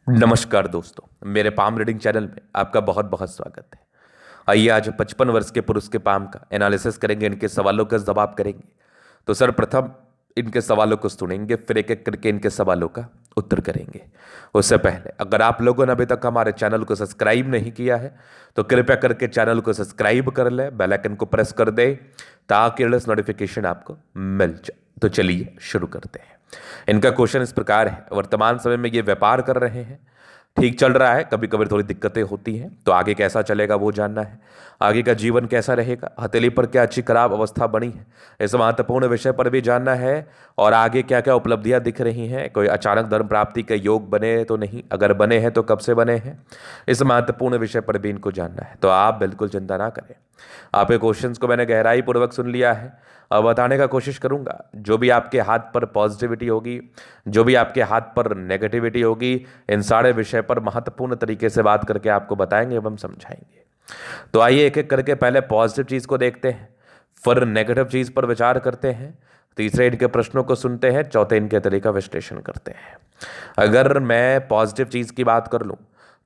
नमस्कार दोस्तों, मेरे पाम रीडिंग चैनल में आपका बहुत बहुत स्वागत है। आइए आज 55 वर्ष के पुरुष के पाम का एनालिसिस करेंगे, इनके सवालों का जवाब करेंगे। तो सर्वप्रथम इनके सवालों को सुनेंगे, फिर एक एक करके इनके सवालों का उत्तर करेंगे। उससे पहले अगर आप लोगों ने अभी तक हमारे चैनल को सब्सक्राइब नहीं किया है तो कृपया करके चैनल को सब्सक्राइब कर ले, बेल आइकन को प्रेस कर दे ताकि नोटिफिकेशन आपको मिल जाए। तो चलिए शुरू करते हैं। इनका क्वेश्चन इस प्रकार है, वर्तमान समय में ये व्यापार कर रहे हैं, ठीक चल रहा है, कभी कभी थोड़ी दिक्कतें होती हैं, तो आगे कैसा चलेगा वो जानना है। आगे का जीवन कैसा रहेगा, हथेली पर क्या अच्छी खराब अवस्था बनी है, इस महत्वपूर्ण विषय पर भी जानना है। और आगे क्या क्या उपलब्धियां दिख रही हैं, कोई अचानक धर्म प्राप्ति के योग बने तो नहीं, अगर बने हैं तो कब से बने हैं, इस महत्वपूर्ण विषय पर भी इनको जानना है। तो आप बिल्कुल चिंता ना करें, आपके क्वेश्चंस को मैंने गहराई पूर्वक सुन लिया है। अब बताने का कोशिश करूंगा, जो भी आपके हाथ पर पॉजिटिविटी होगी, जो भी आपके हाथ पर नेगेटिविटी होगी, इन सारे विषय पर महत्वपूर्ण तरीके से बात करके आपको बताएंगे एवं समझाएंगे। तो आइए एक एक करके पहले पॉजिटिव चीज़ को देखते हैं, फिर नेगेटिव चीज़ पर विचार करते हैं, तीसरे इनके प्रश्नों को सुनते हैं, चौथे इनके तरीका विश्लेषण करते हैं। अगर मैं पॉजिटिव चीज़ की बात कर लूँ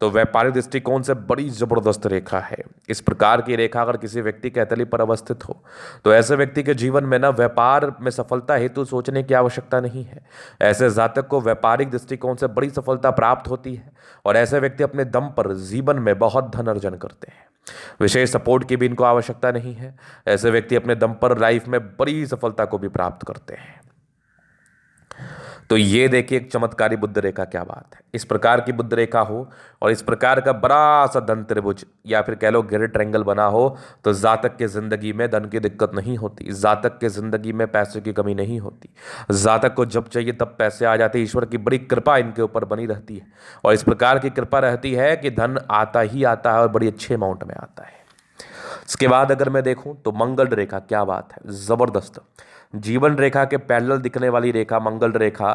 तो व्यापारिक दृष्टिकोण से बड़ी जबरदस्त रेखा है। इस प्रकार की रेखा अगर किसी व्यक्ति के हथेली पर अवस्थित हो तो ऐसे व्यक्ति के जीवन में ना व्यापार में सफलता हेतु सोचने की आवश्यकता नहीं है। ऐसे जातक को व्यापारिक दृष्टिकोण से बड़ी सफलता प्राप्त होती है और ऐसे व्यक्ति अपने दम पर जीवन में बहुत धन अर्जन करते हैं। विशेष सपोर्ट की भी इनको आवश्यकता नहीं है। ऐसे व्यक्ति अपने दम पर लाइफ में बड़ी सफलता को भी प्राप्त करते हैं। तो ये देखिए एक चमत्कारी बुद्ध रेखा, क्या बात है। इस प्रकार की बुद्ध रेखा हो और इस प्रकार का बड़ा सा धन त्रिभुज या फिर कह लो ग्रेट ट्रायंगल बना हो तो जातक के जिंदगी में धन की दिक्कत नहीं होती, जातक के जिंदगी में पैसे की कमी नहीं होती, जातक को जब चाहिए तब पैसे आ जाते। ईश्वर की बड़ी कृपा इनके ऊपर बनी रहती है और इस प्रकार की कृपा रहती है कि धन आता ही आता है और बड़ी अच्छे अमाउंट में आता है। इसके बाद अगर मैं देखूं तो मंगल रेखा, क्या बात है, जबरदस्त। जीवन रेखा के पैरेलल दिखने वाली रेखा मंगल रेखा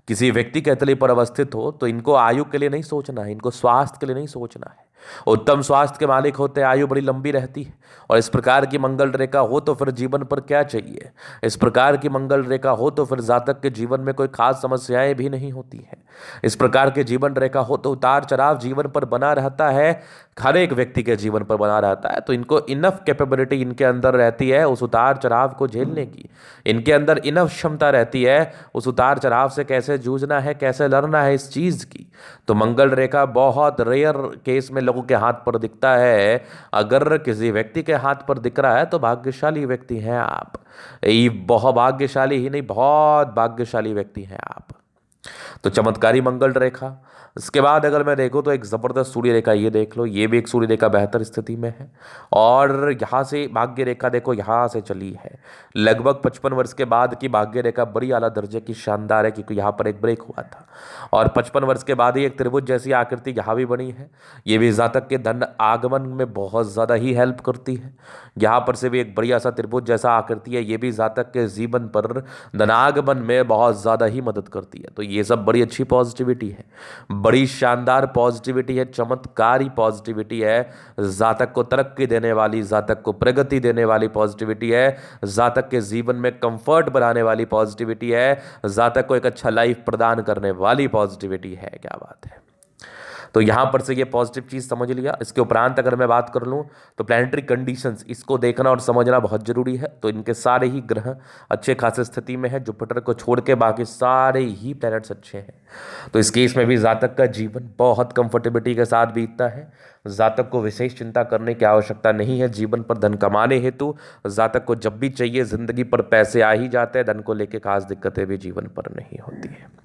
किसी व्यक्ति के हथेली पर अवस्थित हो तो इनको आयु के लिए नहीं सोचना है, इनको स्वास्थ्य के लिए नहीं सोचना है। उत्तम स्वास्थ्य के मालिक होते हैं, आयु बड़ी लंबी रहती है। और इस प्रकार की मंगल रेखा हो तो फिर जीवन पर क्या चाहिए। इस प्रकार की मंगल रेखा हो तो फिर जातक के जीवन में कोई खास समस्याएं भी नहीं होती है। इस प्रकार के जीवन रेखा हो तो उतार चढ़ाव जीवन पर बना रहता है, हर एक व्यक्ति के जीवन पर बना रहता है। तो इनको इनफ कैपेबिलिटी इनके अंदर रहती है उस उतार चढ़ाव को झेलने की, इनके अंदर इनफ क्षमता रहती है उस उतार चढ़ाव से कैसे जूझना है, कैसे लड़ना है, इस चीज की। तो मंगल रेखा बहुत रेयर केस में लोगों के हाथ पर दिखता है। अगर किसी व्यक्ति के हाथ पर दिख रहा है तो भाग्यशाली व्यक्ति हैं आप। ये बहुत भाग्यशाली ही नहीं, बहुत भाग्यशाली व्यक्ति हैं आप। तो चमत्कारी मंगल रेखा। इसके बाद अगर मैं देखूं तो एक जबरदस्त सूर्य रेखा, ये देख लो, ये भी एक सूर्य रेखा बेहतर स्थिति में है। और यहाँ से भाग्य रेखा देखो, यहाँ से चली है लगभग 55 वर्ष के बाद की भाग्य रेखा बड़ी आला दर्जे की शानदार है, क्योंकि यहाँ पर एक ब्रेक हुआ था और 55 वर्ष के बाद ही एक त्रिभुज जैसी आकृति यहाँ भी बनी है। ये भी जातक के धन आगमन में बहुत ज़्यादा ही हेल्प करती है। यहाँ पर से भी एक बढ़िया सा त्रिभुज जैसा आकृति है, ये भी जातक के जीवन पर धनागमन में बहुत ज़्यादा ही मदद करती है। तो ये सब बड़ी अच्छी पॉजिटिविटी है, बड़ी शानदार पॉजिटिविटी है, चमत्कारी पॉजिटिविटी है। जातक को तरक्की देने वाली, जातक को प्रगति देने वाली पॉजिटिविटी है, जातक के जीवन में कंफर्ट बढ़ाने वाली पॉजिटिविटी है, जातक को एक अच्छा लाइफ प्रदान करने वाली पॉजिटिविटी है। क्या बात है। तो यहाँ पर से ये पॉजिटिव चीज़ समझ लिया। इसके उपरांत अगर मैं बात कर लूँ तो प्लानिटरी कंडीशंस, इसको देखना और समझना बहुत जरूरी है। तो इनके सारे ही ग्रह अच्छे खासे स्थिति में है, जुपिटर को छोड़ के बाकी सारे ही प्लैनेट्स अच्छे हैं। तो इस केस में भी जातक का जीवन बहुत कंफर्टेबिलिटी के साथ बीतता है। जातक को विशेष चिंता करने की आवश्यकता नहीं है। जीवन पर धन कमाने हेतु जातक को जब भी चाहिए जिंदगी पर पैसे आ ही जाते हैं, धन को लेकर खास दिक्कतें भी जीवन पर नहीं होती है।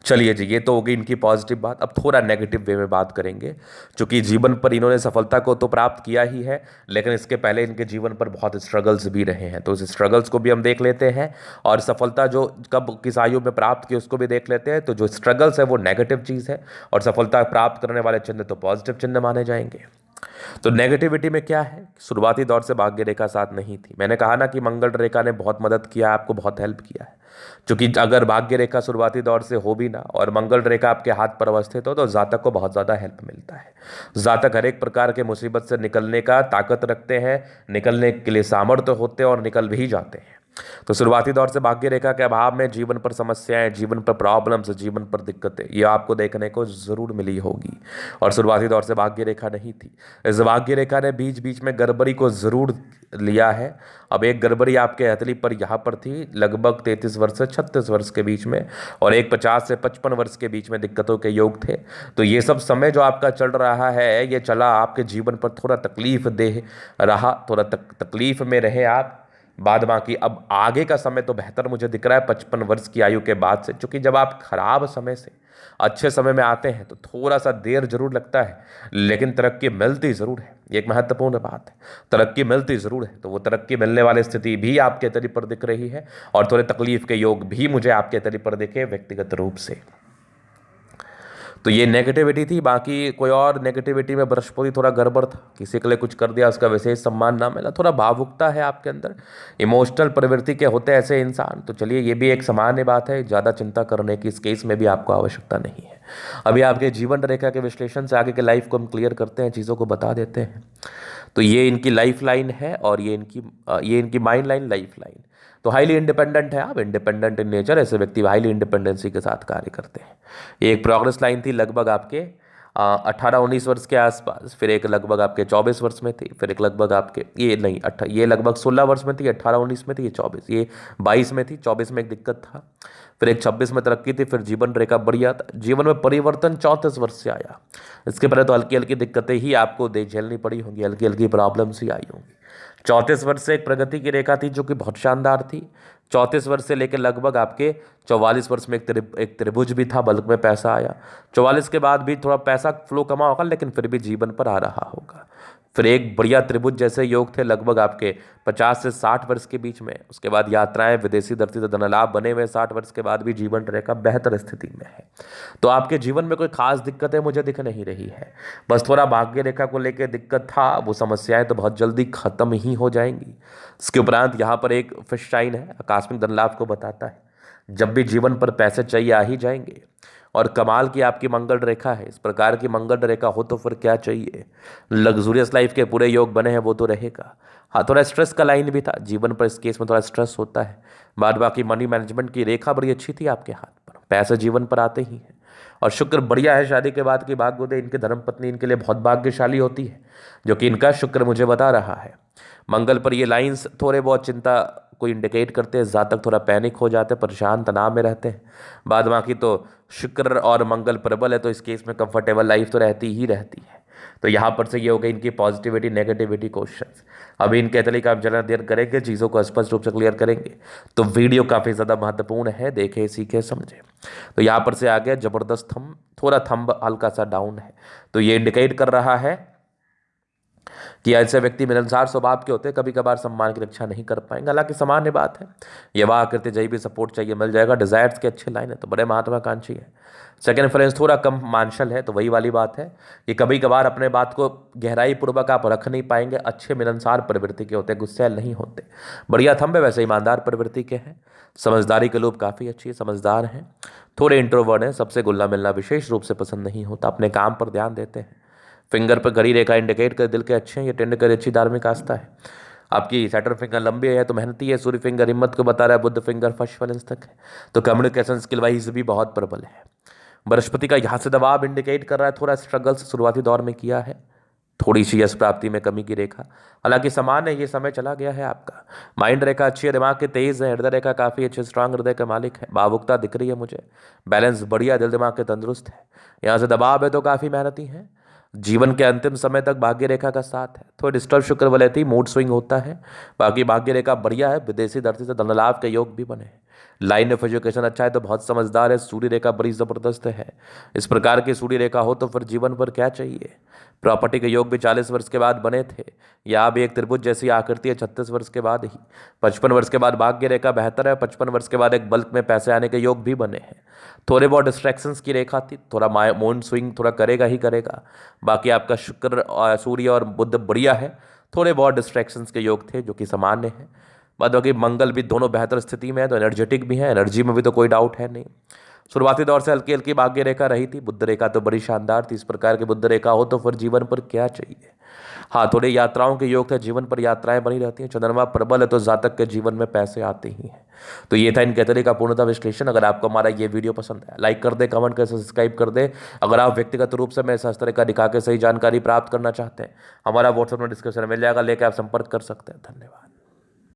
चलिए जी, ये तो हो गई इनकी पॉजिटिव बात। अब थोड़ा नेगेटिव वे में बात करेंगे, क्योंकि जीवन पर इन्होंने सफलता को तो प्राप्त किया ही है, लेकिन इसके पहले इनके जीवन पर बहुत स्ट्रगल्स भी रहे हैं। तो उस स्ट्रगल्स को भी हम देख लेते हैं और सफलता जो कब किस आयु में प्राप्त की उसको भी देख लेते हैं। तो जो स्ट्रगल्स है वो नेगेटिव चीज़ है और सफलता प्राप्त करने वाले चिन्ह तो पॉजिटिव चिन्ह माने जाएंगे। तो नेगेटिविटी में क्या है, शुरुआती दौर से भाग्य रेखा साथ नहीं थी। मैंने कहा ना कि मंगल रेखा ने बहुत मदद किया है, आपको बहुत हेल्प किया है। क्योंकि अगर भाग्य रेखा शुरुआती दौर से हो भी ना और मंगल रेखा आपके हाथ पर अवस्थित हो तो जातक को बहुत ज़्यादा हेल्प मिलता है। जातक हर एक प्रकार के मुसीबत से निकलने का ताकत रखते हैं, निकलने के लिए सामर्थ्य होते हैं और निकल भी जाते हैं। तो शुरुआती दौर से भाग्य रेखा के अभाव में जीवन पर समस्याएं, जीवन पर प्रॉब्लम्स, जीवन पर दिक्कतें ये आपको देखने को जरूर मिली होगी। और शुरुआती दौर से भाग्य रेखा नहीं थी। इस भाग्य रेखा ने बीच बीच में गड़बड़ी को जरूर लिया है। अब एक गड़बड़ी आपके हथेली पर यहाँ पर थी लगभग 33 वर्ष से 36 वर्ष के बीच में, और एक 50 से 55 वर्ष के बीच में दिक्कतों के योग थे। तो ये सब समय जो आपका चल रहा है ये चला आपके जीवन पर थोड़ा तकलीफ दे रहा, थोड़ा तकलीफ में रहे आप। बाद बाकी अब आगे का समय तो बेहतर मुझे दिख रहा है 55 वर्ष की आयु के बाद से, क्योंकि जब आप खराब समय से अच्छे समय में आते हैं तो थोड़ा सा देर जरूर लगता है, लेकिन तरक्की मिलती ज़रूर है। ये एक महत्वपूर्ण बात है, तरक्की मिलती ज़रूर है। तो वो तरक्की मिलने वाली स्थिति भी आपके तरी पर दिख रही है, और थोड़े तकलीफ के योग भी मुझे आपके तरी पर दिखे व्यक्तिगत रूप से। तो ये नेगेटिविटी थी। बाकी कोई और नेगेटिविटी में बृहस्पति थोड़ा गड़बड़ था, किसी के लिए कुछ कर दिया, उसका विशेष सम्मान ना मिला, थोड़ा भावुकता है आपके अंदर, इमोशनल प्रवृत्ति के होते ऐसे इंसान। तो चलिए ये भी एक सामान्य बात है, ज़्यादा चिंता करने की इस केस में भी आपको आवश्यकता नहीं है। अभी आपके जीवन रेखा के विश्लेषण से आगे के लाइफ को हम क्लियर करते हैं, चीज़ों को बता देते हैं। तो ये इनकी लाइफ लाइन है, और ये इनकी माइंड लाइन, लाइफ लाइन। तो हाईली इंडिपेंडेंट है आप, इंडिपेंडेंट इन नेचर। ऐसे व्यक्ति हाईली इंडिपेंडेंसी के साथ कार्य करते हैं। ये एक प्रोग्रेस लाइन थी लगभग आपके 18-19 वर्ष के आसपास, फिर एक लगभग आपके 24 वर्ष में थी, फिर एक लगभग आपके ये लगभग 16 वर्ष में थी, 18-19 में थी, ये 24, ये 22 में थी, 24 में एक दिक्कत था, फिर एक 26 में तरक्की थी, फिर जीवन रेखा बढ़िया था। जीवन में परिवर्तन 34 वर्ष से आया। इसके पहले तो हल्की हल्की दिक्कतें ही आपको झेलनी पड़ी होंगी, हल्की हल्की प्रॉब्लम्स ही आई होंगी। 34 वर्ष से एक प्रगति की रेखा थी जो कि बहुत शानदार थी। 34 वर्ष से लेकर लगभग आपके 44 वर्ष में एक त्रिभुज भी था, बल्क में पैसा आया। 44 के बाद भी थोड़ा पैसा फ्लो कमा होगा, लेकिन फिर भी जीवन पर आ रहा होगा। फिर एक बढ़िया त्रिभुज जैसे योग थे लगभग आपके 50 से 60 वर्ष के बीच में। उसके बाद यात्राएं, विदेशी धरती से धनलाभ बने हुए 60 वर्ष के बाद भी जीवन रेखा बेहतर स्थिति में है। तो आपके जीवन में कोई खास दिक्कतें मुझे दिख नहीं रही है, बस थोड़ा भाग्य रेखा को लेकर दिक्कत था। वो समस्याएं तो बहुत जल्दी खत्म ही हो जाएंगी। इसके उपरांत यहाँ पर एक फिश साइन है, आकस्मिक धनलाभ को बताता है। जब भी जीवन पर पैसे चाहिए आ ही जाएंगे। और कमाल की आपकी मंगल रेखा है। इस प्रकार की मंगल रेखा हो तो फिर क्या चाहिए। लग्जूरियस लाइफ के पूरे योग बने हैं, वो तो रहेगा। हाँ, थोड़ा स्ट्रेस का लाइन भी था जीवन पर, इस केस में थोड़ा स्ट्रेस होता है। बाद बाकी मनी मैनेजमेंट की रेखा बड़ी अच्छी थी आपके हाथ पर, पैसे जीवन पर आते ही हैं। और शुक्र बढ़िया है, शादी के बाद की भाग्योदय इनके धर्मपत्नी इनके लिए बहुत भाग्यशाली होती है, जो कि इनका शुक्र मुझे बता रहा है। मंगल पर ये लाइंस थोड़े बहुत चिंता को इंडिकेट करते हैं, जातक थोड़ा पैनिक हो जाते हैं, परेशान तनाव में रहते हैं। बाद बाकी तो शुक्र और मंगल प्रबल है, तो इस केस में कंफर्टेबल लाइफ तो रहती ही रहती है। तो यहाँ पर से ये हो गई इनकी पॉजिटिविटी नेगेटिविटी क्वेश्चंस। अभी इनके तरीके आप जरा देर करेंगे, चीज़ों को स्पष्ट रूप से क्लियर करेंगे। तो वीडियो काफ़ी ज़्यादा महत्वपूर्ण है, देखें सीखें समझें। तो यहाँ पर से आ गया जबरदस्त थंब, थोड़ा थंब हल्का सा डाउन है, तो ये इंडिकेट कर रहा है कि ऐसे व्यक्ति मिलनसार स्वभाव के होते हैं, कभी कभार सम्मान की रक्षा नहीं कर पाएंगे। हालांकि सामान्य बात है, ये वाह करते जय भी सपोर्ट चाहिए मिल जाएगा। डिजायर्स के अच्छे लाइन है, तो बड़े महत्वाकांक्षी है। सेकंड फ्रेंड्स थोड़ा कम मानशल है, तो वही वाली बात है कि कभी कभार अपने बात को गहराई पूर्वक आप रख नहीं पाएंगे। अच्छे मिलनसार प्रवृत्ति के होते हैं, गुस्सैल नहीं होते। बढ़िया थंब है, वैसे ईमानदार प्रवृत्ति के हैं। समझदारी के लोग काफ़ी अच्छी है, समझदार हैं। थोड़े इंट्रोवर्ट हैं, सबसे घुलना मिलना विशेष रूप से पसंद नहीं होता, अपने काम पर ध्यान देते हैं। फिंगर पर घड़ी रेखा इंडिकेट कर दिल के अच्छे हैं, ये टेंड कर अच्छी धार्मिक आस्था है। आपकी सैटर्न फिंगर लंबी है तो मेहनती है। सूर्य फिंगर हिम्मत को बता रहा है। बुद्ध फिंगर फर्स्ट बैलेंस तक है, तो कम्युनिकेशन स्किल वाइज भी बहुत प्रबल है। बृहस्पति का यहाँ से दबाव इंडिकेट कर रहा है, थोड़ा स्ट्रगल्स शुरुआती दौर में किया है, थोड़ी सी यश प्राप्ति में कमी की रेखा। हालांकि समान है, ये समय चला गया है आपका। माइंड रेखा अच्छी है, दिमाग के तेज है। हृदय रेखा काफ़ी अच्छे स्ट्रांग हृदय का मालिक है। भावुकता दिख रही है मुझे, बैलेंस बढ़िया, दिल दिमाग के तंदुरुस्त है। यहाँ से दबाव है तो काफ़ी मेहनती है। जीवन के अंतिम समय तक भाग्य रेखा का साथ है। थोड़ी डिस्टर्ब शुक्र वलयती, मूड स्विंग होता है। बाकी भाग्य रेखा बढ़िया है, विदेशी धरती से धनलाभ के योग भी बने हैं। लाइन ऑफ एजुकेशन अच्छा है, तो बहुत समझदार है। सूर्य रेखा बड़ी ज़बरदस्त है। इस प्रकार की सूर्य रेखा हो तो फिर जीवन पर क्या चाहिए। प्रॉपर्टी के योग भी 40 वर्ष के बाद बने थे। यहाँ भी एक त्रिभुज जैसी आकृति है 36 वर्ष के बाद ही। 55 वर्ष के बाद भाग्य रेखा बेहतर है। 55 वर्ष के बाद एक बल्क में पैसे आने के योग भी बने हैं। थोड़े बहुत डिस्ट्रैक्शंस की रेखा थी, थोड़ा मूड स्विंग थोड़ा करेगा ही करेगा। बाकी आपका शुक्र सूर्य और बुध बढ़िया है। थोड़े बहुत डिस्ट्रैक्शंस के योग थे जो कि सामान्य है। बाद बाकी मंगल भी दोनों बेहतर स्थिति में है, तो एनर्जेटिक भी है, एनर्जी में भी तो कोई डाउट है नहीं। शुरुआती दौर से हल्की हल्की भाग्य रेखा रही थी। बुद्ध रेखा तो बड़ी शानदार थी। इस प्रकार की बुद्ध रेखा हो तो फिर जीवन पर क्या चाहिए। हाँ, थोड़े यात्राओं के योग थे, जीवन पर यात्राएं बनी रहती हैं। चंद्रमा प्रबल है तो जातक के जीवन में पैसे आते ही हैं। तो ये था इनके तरीके का पूर्णतः विश्लेषण। अगर आपको हमारा ये वीडियो पसंद है, लाइक कर दे, कमेंट कर, सब्सक्राइब कर दे। अगर आप व्यक्तिगत रूप से मेरे शास्त्र का दिखा के सही जानकारी प्राप्त करना चाहते हैं, हमारा व्हाट्सएप में डिस्क्रिप्शन में मिल जाएगा, लेकर आप संपर्क कर सकते हैं। धन्यवाद।